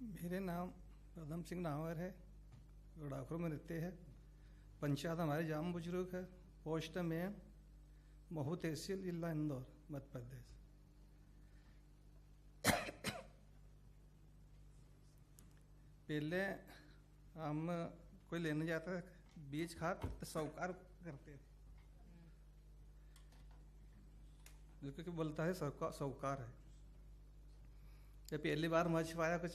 मेरे नाम पदम सिंह नावर है, घोड़ाखुर में रहते हैं। पंचायत हमारे जाम बुजुर्ग है। पोस्ट में महू तहसील, जिला इंदौर, मध्य प्रदेश। पहले हम कोई लेने जाता है बीज खाद तो साहूकार करते थे, जो कि बोलता है साहूकार है। जब पहली बार मच पाया कुछ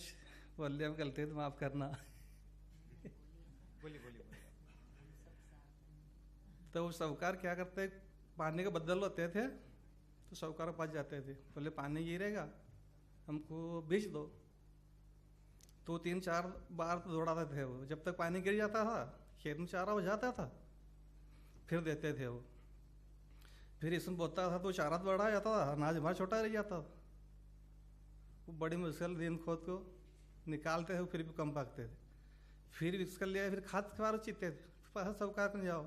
बोलने हम गलती तो माफ करना। बोलिए। तो वो साहूकार क्या करते, पानी का बदल होते थे तो साहूकार के पास जाते थे, बोले पानी गिरेगा हमको बीज दो। तो 3-4 बार तो दौड़ाते थे वो, जब तक पानी गिर जाता था खेत में चारा हो जाता था फिर देते थे वो। फिर इसमें बोता था तो चारा तो बड़ा जाता था, अनाज हमारा छोटा रह जाता था। वो बड़ी मुश्किल दिन खोद को निकालते थे, फिर भी कम पाकते थे। फिर इसका लिया, फिर खाद खबार चीते थे, फिर साहूकार में जाओ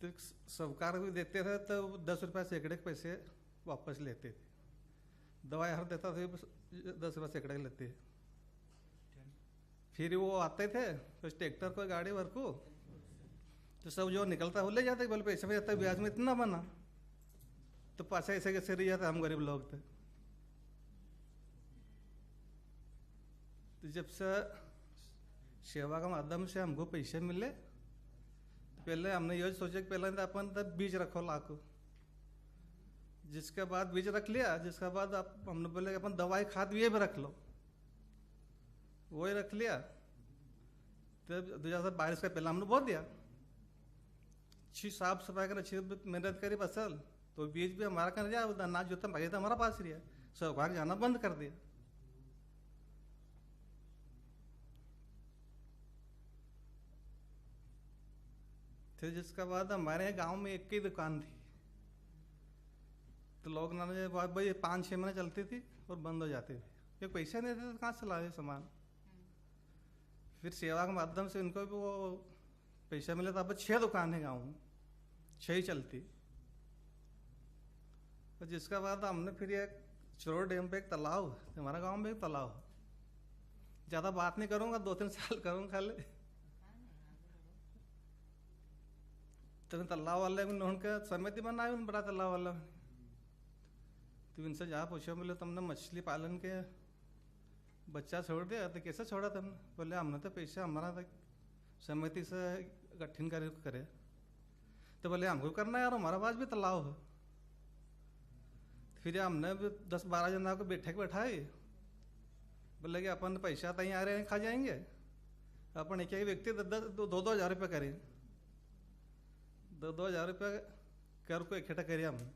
तो साहूकार भी देते थे तो 10 रुपये सैकड़े के पैसे वापस लेते थे। दवाई हर देता था 10 रुपये सैकड़े के लेते। फिर वो आते थे तो ट्रैक्टर को गाड़ी भर को तो सब जो निकलता वो ले जाते, बोले पैसे में जाता ब्याज में इतना बना, तो पाछा ऐसे कैसे रह जाते हम गरीब लोग थे। तो जब से सेवा के माध्यम से हमको पैसे मिले तो पहले हमने ये सोचा कि पहले अपन तब बीज रखो लाखों, जिसके बाद बीज रख लिया, जिसके बाद आप हमने बोले कि अपन दवाई खाद भी रख लो, वही रख लिया। तब 2022 का पहले हमने बो दिया, अच्छी साफ सफाई कर, अच्छी मेहनत करी फसल, तो बीज भी हमारा कर दिया, अनाज जो था भाई था हमारा पास रहा, साहूकार जाना बंद कर दिया। फिर जिसके बाद हमारे गांव में एक ही दुकान थी, तो लोग ना भाई 5-6 महीने चलती थी और बंद हो जाते थे, क्योंकि पैसे नहीं देते तो कहाँ से लाए सामान। फिर सेवा के माध्यम से उनको भी वो पैसा मिला था। अब 6 दुकान है गाँव में, 6 ही चलती। तो जिसका बाद हमने फिर एक चरोड़ डैम पे एक तालाब, हमारा गांव में एक तालाब, ज़्यादा बात नहीं करूँगा, 2-3 साल करूँगा खाली। तो तालाब वाले उनका समिति बनाई, उन बड़ा तालाब वाला, तो इनसे जहाँ पूछो बोले तुमने मछली पालन के बच्चा छोड़ दिया, तो कैसे छोड़ा तुमने? बोले हमने तो पैसा हमारा तो समिति से गठन करे। तो बोले हमको करना यार, हमारा पास भी तालाब है। फिर हमने भी 10-12 जना को बैठाई, बोले कि अपन पैसा तहीं आ रहे हैं, खा जाएंगे, अपन एक व्यक्ति 2-2 हज़ार रुपये करें, 2-2 हज़ार रुपये कर को इकट्ठा करे हमने।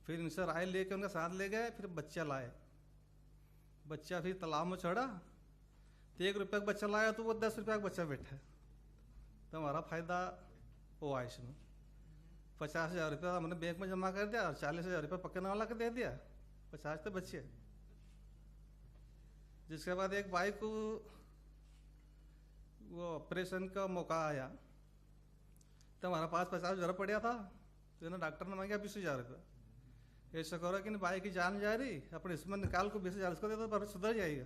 फिर इनसे राय लेके उनका साथ ले गए, फिर बच्चा लाए। बच्चा फिर तालाब में छोड़ा, तो 1 रुपये का बच्चा लाया तो वो 10 रुपये का बच्चा बैठा, तो हमारा फायदा हुआ इसमें। 50,000 रुपये हमने बैंक में जमा कर दिया और 40,000 रुपये पकड़ने वाला को दे दिया, 50 तो बचे। जिसके बाद एक भाई को वो ऑपरेशन का मौका आया, तो हमारा पास 50,000 पड़ा था, तो ना डॉक्टर ने मांगा 20,000 रुपये। ऐसा करो कि भाई की जान जा रही, अपने इसमें निकाल को 20,000 इसको दे दो, पर सुधर जाएगा।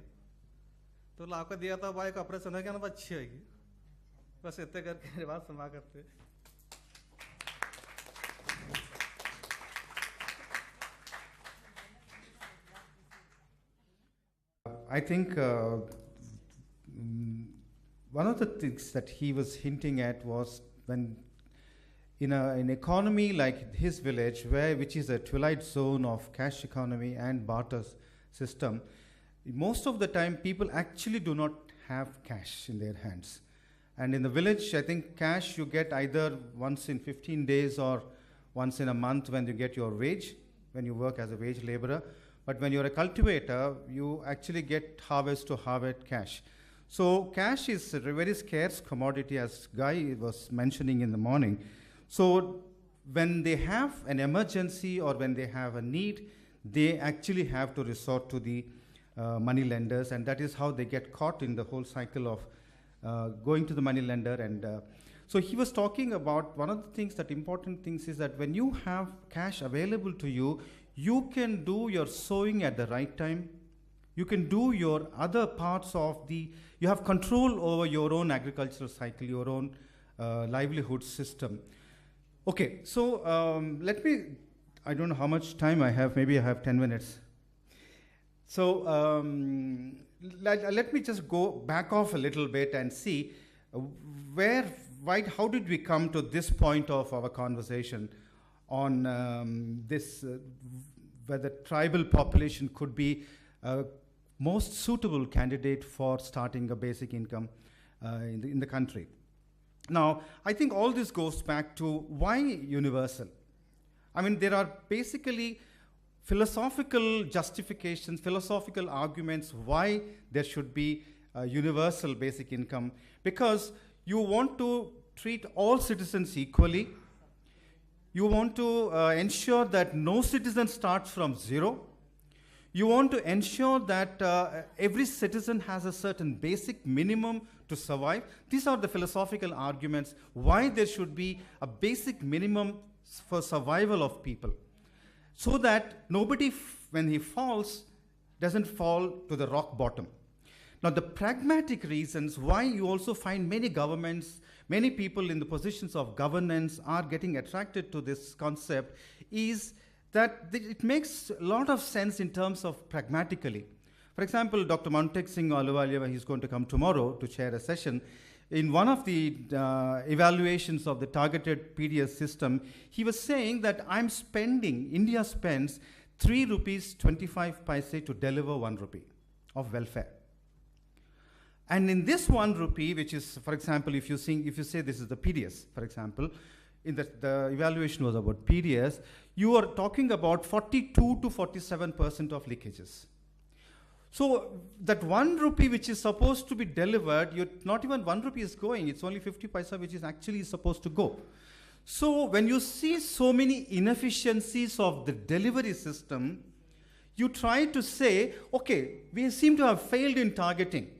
तो ला कर दिया था, भाई का ऑपरेशन हो गया ना, अच्छी होगी। बस इतने करके मेरी बात समा करते। I think one of the things that he was hinting at was when in an economy like his village, which is a twilight zone of cash economy and barter system, most of the time people actually do not have cash in their hands. And in the village, I think cash you get either once in 15 days or once in a month when you get your wage, when you work as a wage laborer. But when you're a cultivator, you actually get harvest to harvest cash. So cash is a very scarce commodity, as Guy was mentioning in the morning. So when they have an emergency or when they have a need, they actually have to resort to the money lenders, and that is how they get caught in the whole cycle of going to the money lender. And so he was talking about one of the things, that important things is that when you have cash available to you, you can do your sowing at the right time, You can do your other parts of you have control over your own agricultural cycle, your own livelihood system. Okay, so I don't know how much time I have, maybe I have 10 minutes. So let me just go back off a little bit and see how did we come to this point of our conversation on whether tribal population could be most suitable candidate for starting a basic income in the country. Now, I think all this goes back to why universal. I mean, there are basically philosophical justifications, philosophical arguments why there should be a universal basic income, because you want to treat all citizens equally. You want to ensure that no citizen starts from zero. You want to ensure that every citizen has a certain basic minimum to survive. These are the philosophical arguments why there should be a basic minimum for survival of people, so that nobody, when he falls, doesn't fall to the rock bottom. Now, the pragmatic reasons why you also find many governments, many people in the positions of governance are getting attracted to this concept is that it makes a lot of sense in terms of pragmatically. For example, Dr. Padam Singh Sarath, he's going to come tomorrow to chair a session. In one of the evaluations of the targeted PDS system, he was saying that India spends 3 rupees 25 paise to deliver 1 rupee of welfare. And in this 1 rupee, which is, for example, if you say this is the PDS, for example, in the evaluation was about PDS, you are talking about 42 to 47% of leakages. So that 1 rupee which is supposed to be delivered, not even 1 rupee is going, it's only 50 paisa which is actually supposed to go. So when you see so many inefficiencies of the delivery system, you try to say, okay, we seem to have failed in targeting.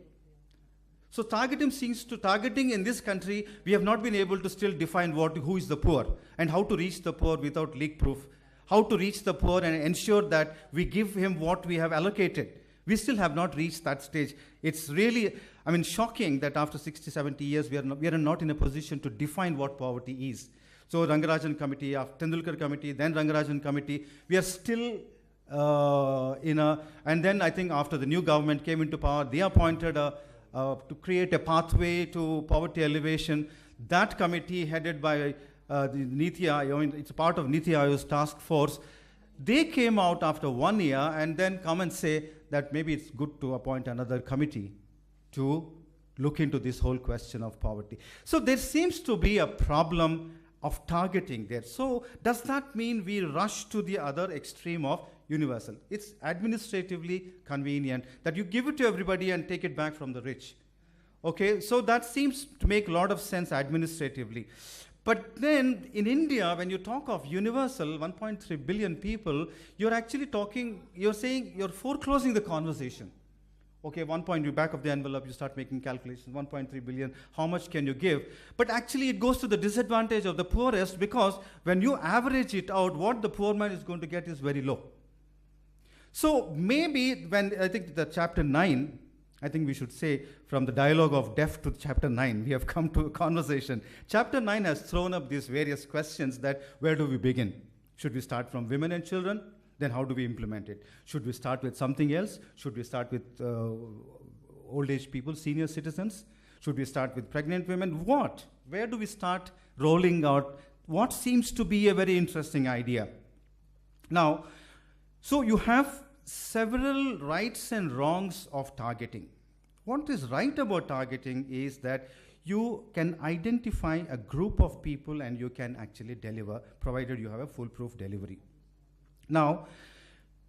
So targeting in this country, we have not been able to still define who is the poor and how to reach the poor without leak proof, how to reach the poor and ensure that we give him what we have allocated. We still have not reached that stage. It's really, shocking that after 60, 70 years, we are not in a position to define what poverty is. So Rangarajan Committee, Tendulkar Committee, then Rangarajan Committee, we are still and then I think after the new government came into power, they appointed to create a pathway to poverty elevation. That committee headed by the Niti Aayog, it's a part of Niti Aayog's task force. They came out after 1 year and then come and say that maybe it's good to appoint another committee to look into this whole question of poverty. So there seems to be a problem of targeting there. So does that mean we rush to the other extreme of universal? It's administratively convenient that you give it to everybody and take it back from the rich. Okay, so that seems to make a lot of sense administratively. But then in India, when you talk of universal, 1.3 billion people, you're saying you're foreclosing the conversation. Okay, 1 point, you back of the envelope, you start making calculations, 1.3 billion, how much can you give? But actually it goes to the disadvantage of the poorest, because when you average it out, what the poor man is going to get is very low. So maybe when, I think the chapter 9, I think we should say from the dialogue of death to chapter 9, we have come to a conversation. Chapter 9 has thrown up these various questions that where do we begin? Should we start from women and children? Then how do we implement it? Should we start with something else? Should we start with old age people, senior citizens? Should we start with pregnant women? What? Where do we start rolling out what seems to be a very interesting idea? Now, so you have several rights and wrongs of targeting. What is right about targeting is that you can identify a group of people and you can actually deliver, provided you have a foolproof delivery. Now,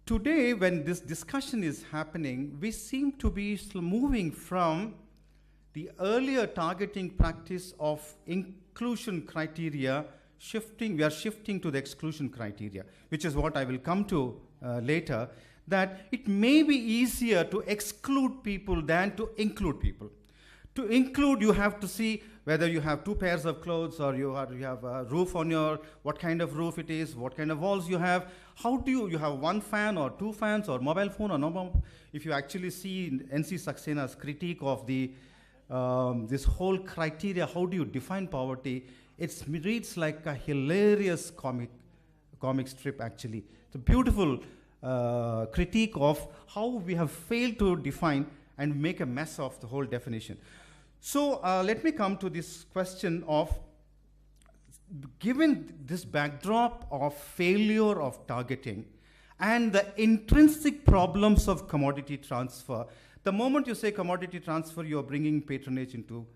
today when this discussion is happening, we seem to be moving from the earlier targeting practice of inclusion criteria, we are shifting to the exclusion criteria, which is what I will come to later, that it may be easier to exclude people than to include people. To include, you have to see whether you have 2 pairs of clothes, or you have a roof on your, what kind of roof it is, what kind of walls you have. How do you have 1 fan or 2 fans or mobile phone or no? If you actually see N.C. Saksena's critique of the this whole criteria, how do you define poverty? It reads like a hilarious comic strip, actually. It's a beautiful critique of how we have failed to define and make a mess of the whole definition. So let me come to this question of, given this backdrop of failure of targeting and the intrinsic problems of commodity transfer, the moment you say commodity transfer, you're bringing patronage into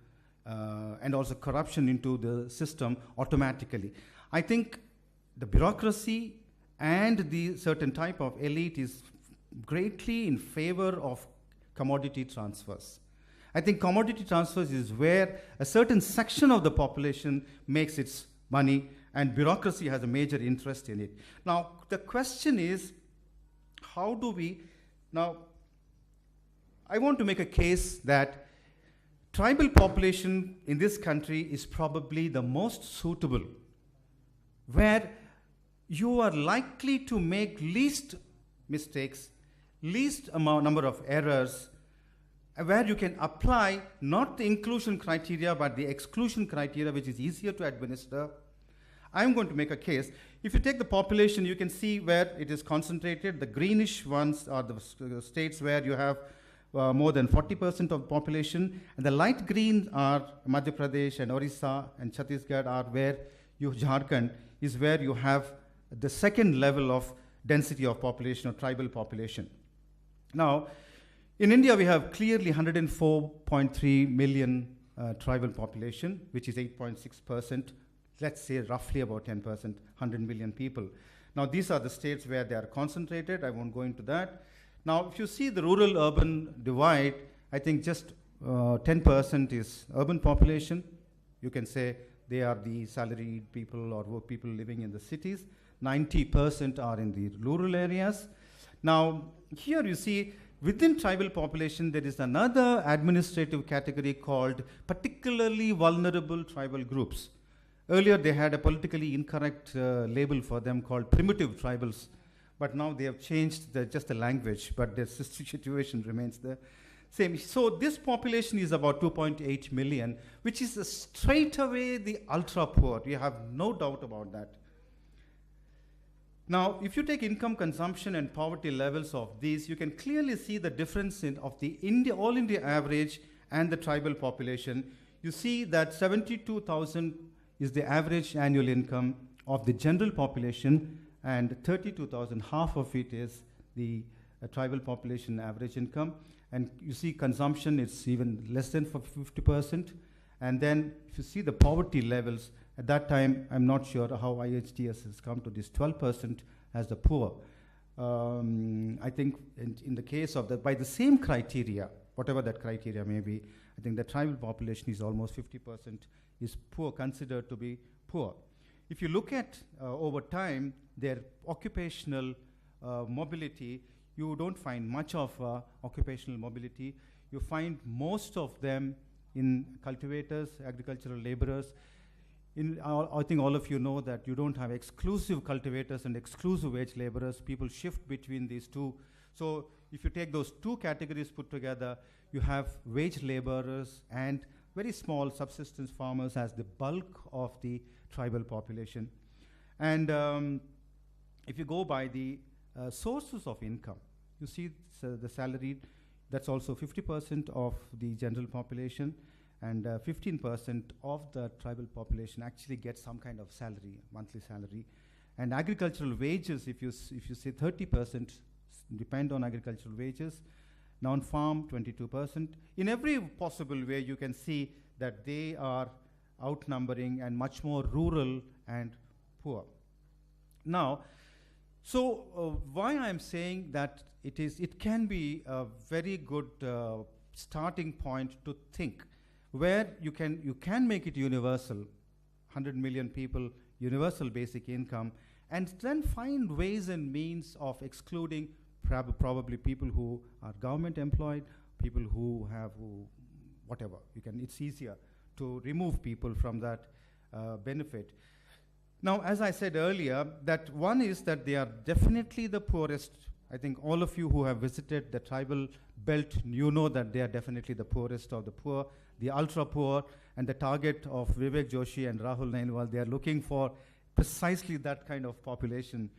and also corruption into the system automatically. I think the bureaucracy and the certain type of elite is greatly in favor of commodity transfers. I think commodity transfers is where a certain section of the population makes its money, and bureaucracy has a major interest in it. Now, the question is, how do we, now, I want to make a case that tribal population in this country is probably the most suitable, where you are likely to make least mistakes, least number of errors, where you can apply not the inclusion criteria but the exclusion criteria, which is easier to administer. I'm going to make a case. If you take the population, you can see where it is concentrated. The greenish ones are the states where you have more than 40% of the population, and the light green are Madhya Pradesh and Orissa and Chhattisgarh are where Jharkhand is where you have the second level of density of population or tribal population. Now, in India, we have clearly 104.3 million tribal population, which is 8.6%, let's say roughly about 10%, 100 million people. Now, these are the states where they are concentrated. I won't go into that. Now, if you see the rural-urban divide, I think just 10% is urban population. You can say they are the salaried people or people living in the cities. 90% are in the rural areas. Now, here you see within tribal population, there is another administrative category called particularly vulnerable tribal groups. Earlier, they had a politically incorrect label for them called primitive tribals, but now they have changed just the language, but the situation remains the same. So this population is about 2.8 million, which is straight away the ultra poor. You have no doubt about that. Now, if you take income, consumption, and poverty levels of these, you can clearly see the difference of the all India average and the tribal population. You see that 72,000 is the average annual income of the general population, and 32,000, half of it is the tribal population average income. And you see consumption, it's even less than 50%. And then if you see the poverty levels, at that time, I'm not sure how IHDS has come to this 12% as the poor. I think in the case of by the same criteria, whatever that criteria may be, I think the tribal population is almost 50% is poor, considered to be poor. If you look at over time, their occupational mobility, you don't find much of occupational mobility. You find most of them in cultivators, agricultural laborers. I think all of you know that you don't have exclusive cultivators and exclusive wage laborers. People shift between these two. So if you take those two categories put together, you have wage laborers and very small subsistence farmers as the bulk of the tribal population. And if you go by the sources of income, you see the salaried, that's also 50% of the general population, and 15% of the tribal population actually gets some kind of salary, monthly salary. And agricultural wages, if you say 30% depend on agricultural wages, non-farm 22%. In every possible way, you can see that they are outnumbering and much more rural and poor. Now, so why I'm saying that it can be a very good starting point to think where you can make it universal, 100 million people, universal basic income, and then find ways and means of excluding probably people who are government employed, people who whatever. It's easier to remove people from that benefit. Now, as I said earlier, that one is that they are definitely the poorest. I think all of you who have visited the tribal belt, you know that they are definitely the poorest of the poor, the ultra poor, and the target of Vivek Joshi and Rahul Nainwal, they are looking for precisely that kind of population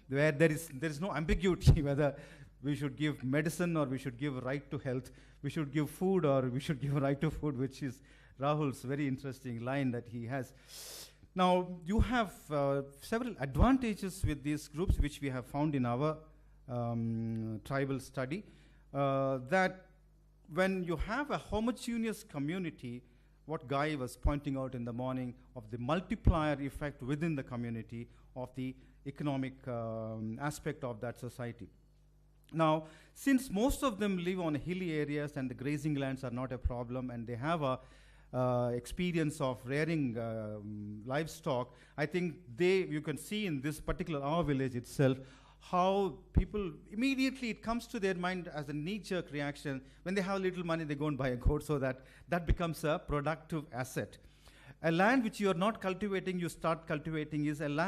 where there is no ambiguity whether we should give medicine or we should give right to health, we should give food or we should give right to food, which is Rahul's very interesting line that he has. Now, you have several advantages with these groups, which we have found in our tribal study, that when you have a homogeneous community, what Guy was pointing out in the morning, of the multiplier effect within the community of the economic aspect of that society. Now, since most of them live on hilly areas and the grazing lands are not a problem, and they have a experience of rearing livestock, I think you can see in this particular our village itself how people immediately, it comes to their mind as a knee-jerk reaction. When they have little money, they go and buy a goat, so that becomes a productive asset. A land which you are not cultivating, you start cultivating, is an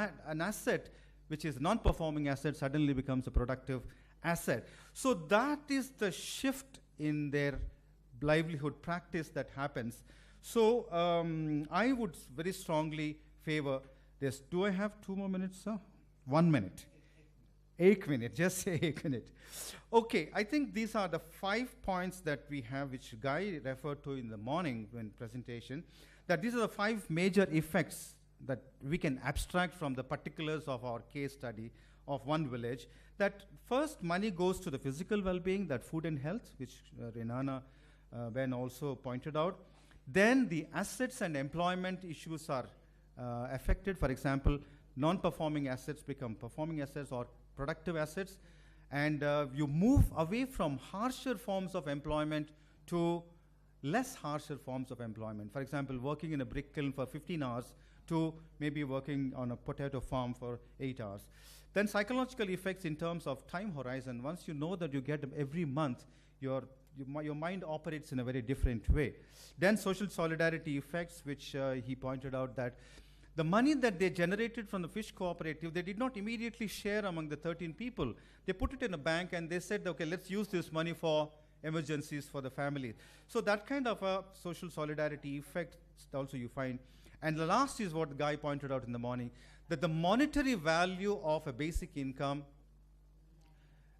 asset which is non-performing asset, suddenly becomes a productive asset. So that is the shift in their livelihood practice that happens. So I would very strongly favor this. Do I have 2 more minutes, sir? 1 minute. 1 minute, just say 1 minute. Okay, I think these are the 5 points that we have, which Guy referred to in the morning when presentation, that these are the 5 major effects that we can abstract from the particulars of our case study of one village. That first, money goes to the physical well-being, that food and health, which Renana Ben also pointed out. Then the assets and employment issues are affected. For example, non-performing assets become performing assets or productive assets, and you move away from harsher forms of employment to less harsher forms of employment. For example, working in a brick kiln for 15 hours to maybe working on a potato farm for 8 hours. Then psychological effects in terms of time horizon. Once you know that you get them every month, your mind operates in a very different way. Then social solidarity effects, which he pointed out that the money that they generated from the fish cooperative, they did not immediately share among the 13 people. They put it in a bank and they said, okay, let's use this money for emergencies for the family. So that kind of a social solidarity effect also you find. And the last is what the guy pointed out in the morning, that the monetary value of a basic income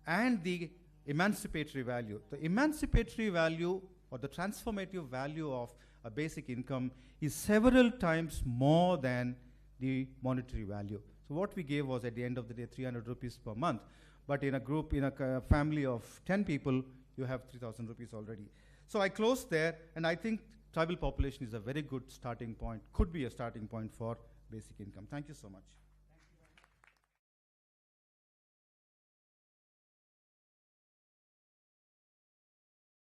and the emancipatory value. The emancipatory value or the transformative value of a basic income is several times more than the monetary value. So what we gave was at the end of the day 300 rupees per month. But in a group, in a family of 10 people, you have 3,000 rupees already. So I close there, and I think tribal population is a very good starting point, could be a starting point for basic income. Thank you so much.